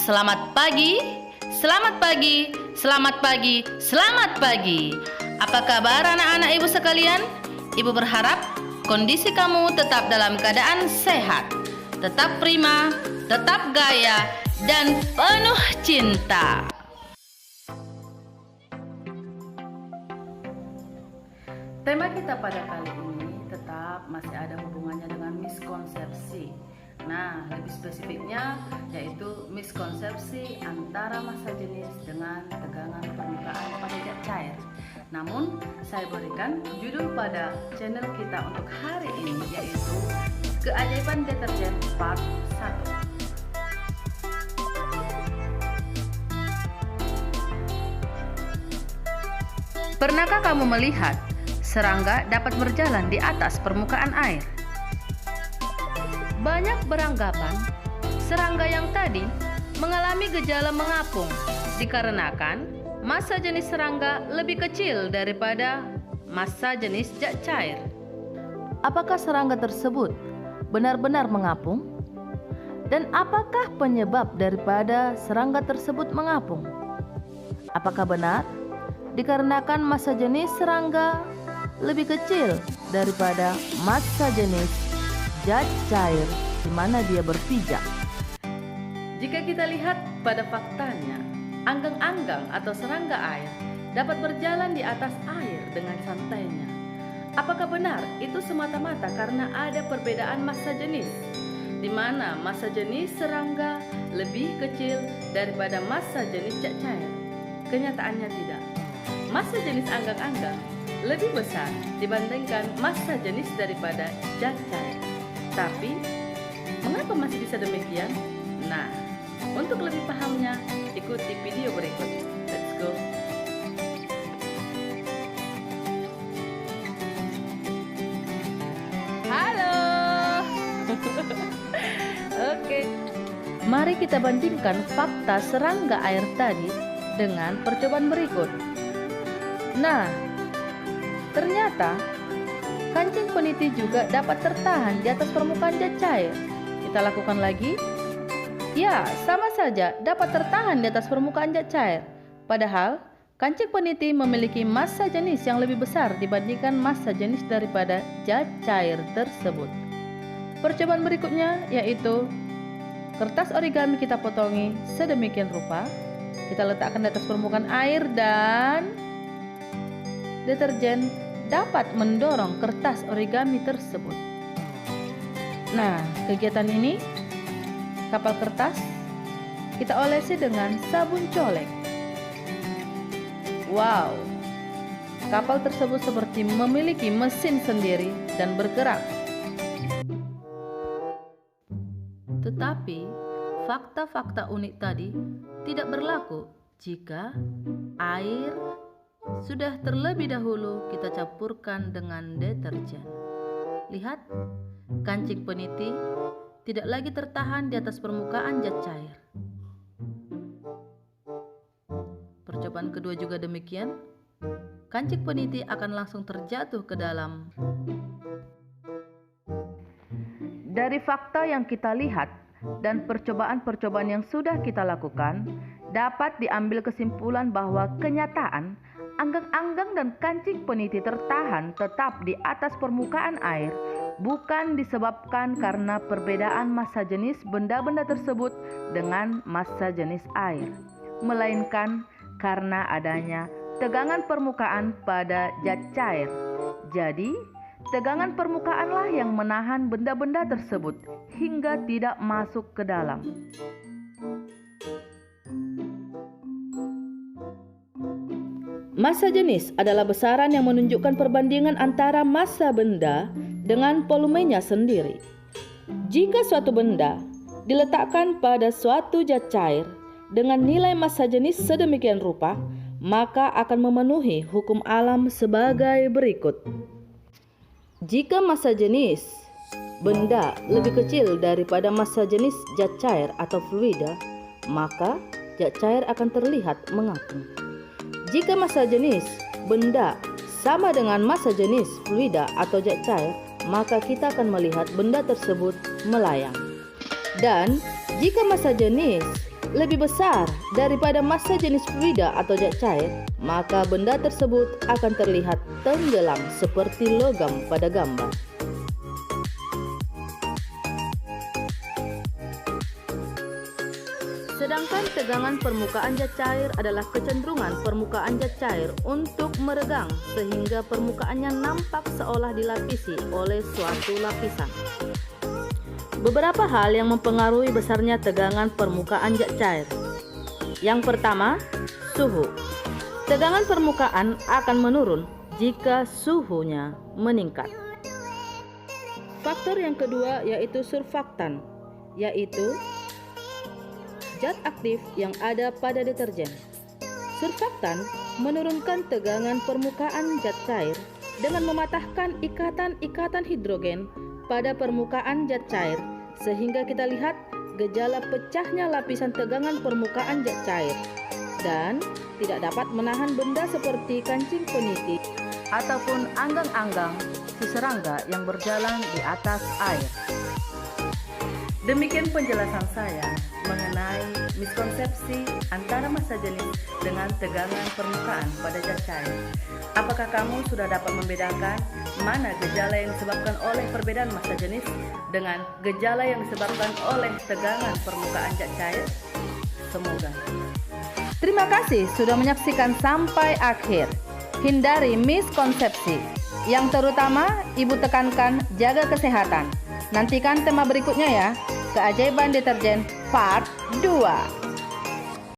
Selamat pagi, selamat pagi, selamat pagi, selamat pagi. Apa kabar anak-anak ibu sekalian? Ibu berharap kondisi kamu tetap dalam keadaan sehat, tetap prima, tetap gaya, dan penuh cinta. Tema kita pada kali ini tetap masih ada hubungannya dengan miskonsepsi. Nah, lebih spesifiknya yaitu miskonsepsi antara massa jenis dengan tegangan permukaan pada zat cair. Namun, saya berikan judul pada channel kita untuk hari ini yaitu Keajaiban Deterjen Part 1. Pernahkah kamu melihat serangga dapat berjalan di atas permukaan air? Banyak beranggapan serangga yang tadi mengalami gejala mengapung dikarenakan massa jenis serangga lebih kecil daripada massa jenis zat cair. Apakah serangga tersebut benar-benar mengapung? Dan apakah penyebab daripada serangga tersebut mengapung? Apakah benar dikarenakan massa jenis serangga lebih kecil daripada massa jenis zat cair di mana dia berpijak? Jika kita lihat pada faktanya, anggang-anggang atau serangga air dapat berjalan di atas air dengan santainya. Apakah benar itu semata-mata karena ada perbedaan massa jenis, di mana massa jenis serangga lebih kecil daripada massa jenis zat cair? Kenyataannya tidak. Massa jenis anggang-anggang lebih besar dibandingkan massa jenis daripada zat cair. Tapi, mengapa masih bisa demikian? Nah, untuk lebih pahamnya, ikuti video berikut. Let's go! Halo! Oke. Mari kita bandingkan fakta serangga air tadi dengan percobaan berikut. Nah, ternyata kancing peniti juga dapat tertahan di atas permukaan zat cair. Kita lakukan lagi. Ya, sama saja dapat tertahan di atas permukaan zat cair. Padahal, kancing peniti memiliki massa jenis yang lebih besar dibandingkan massa jenis daripada zat cair tersebut. Percobaan berikutnya yaitu kertas origami kita potongi sedemikian rupa. Kita letakkan di atas permukaan air dan deterjen dapat mendorong kertas origami tersebut. Nah, kegiatan ini kapal kertas kita olesi dengan sabun colek. Wow, kapal tersebut seperti memiliki mesin sendiri dan bergerak. Tetapi fakta-fakta unik tadi tidak berlaku jika air sudah terlebih dahulu kita campurkan dengan deterjen. Lihat, kancing peniti tidak lagi tertahan di atas permukaan zat cair. Percobaan kedua juga demikian. Kancing peniti akan langsung terjatuh ke dalam. Dari fakta yang kita lihat dan percobaan-percobaan yang sudah kita lakukan, dapat diambil kesimpulan bahwa kenyataan anggang-anggang dan kancing peniti tertahan tetap di atas permukaan air bukan disebabkan karena perbedaan massa jenis benda-benda tersebut dengan massa jenis air, melainkan karena adanya tegangan permukaan pada zat cair. Jadi, tegangan permukaanlah yang menahan benda-benda tersebut hingga tidak masuk ke dalam. Massa jenis adalah besaran yang menunjukkan perbandingan antara massa benda dengan volumenya sendiri. Jika suatu benda diletakkan pada suatu zat cair dengan nilai massa jenis sedemikian rupa, maka akan memenuhi hukum alam sebagai berikut. Jika massa jenis benda lebih kecil daripada massa jenis zat cair atau fluida, maka zat cair akan terlihat mengapung. Jika massa jenis benda sama dengan massa jenis fluida atau zat cair, maka kita akan melihat benda tersebut melayang. Dan jika massa jenis lebih besar daripada massa jenis fluida atau zat cair, maka benda tersebut akan terlihat tenggelam seperti logam pada gambar. Sedangkan tegangan permukaan zat cair adalah kecenderungan permukaan zat cair untuk meregang sehingga permukaannya nampak seolah dilapisi oleh suatu lapisan. Beberapa hal yang mempengaruhi besarnya tegangan permukaan zat cair. Yang pertama, suhu. Tegangan permukaan akan menurun jika suhunya meningkat. Faktor yang kedua yaitu surfaktan, yaitu zat aktif yang ada pada deterjen. Surfaktan menurunkan tegangan permukaan zat cair dengan mematahkan ikatan-ikatan hidrogen pada permukaan zat cair, sehingga kita lihat gejala pecahnya lapisan tegangan permukaan zat cair dan tidak dapat menahan benda seperti kancing peniti ataupun anggang-anggang si serangga yang berjalan di atas air. Demikian penjelasan saya mengenai miskonsepsi antara massa jenis dengan tegangan permukaan pada zat cair. Apakah kamu sudah dapat membedakan mana gejala yang disebabkan oleh perbedaan massa jenis dengan gejala yang disebabkan oleh tegangan permukaan zat cair? Semoga. Terima kasih sudah menyaksikan sampai akhir. Hindari miskonsepsi. Yang terutama, Ibu tekankan jaga kesehatan. Nantikan tema berikutnya ya. Keajaiban deterjen part 2.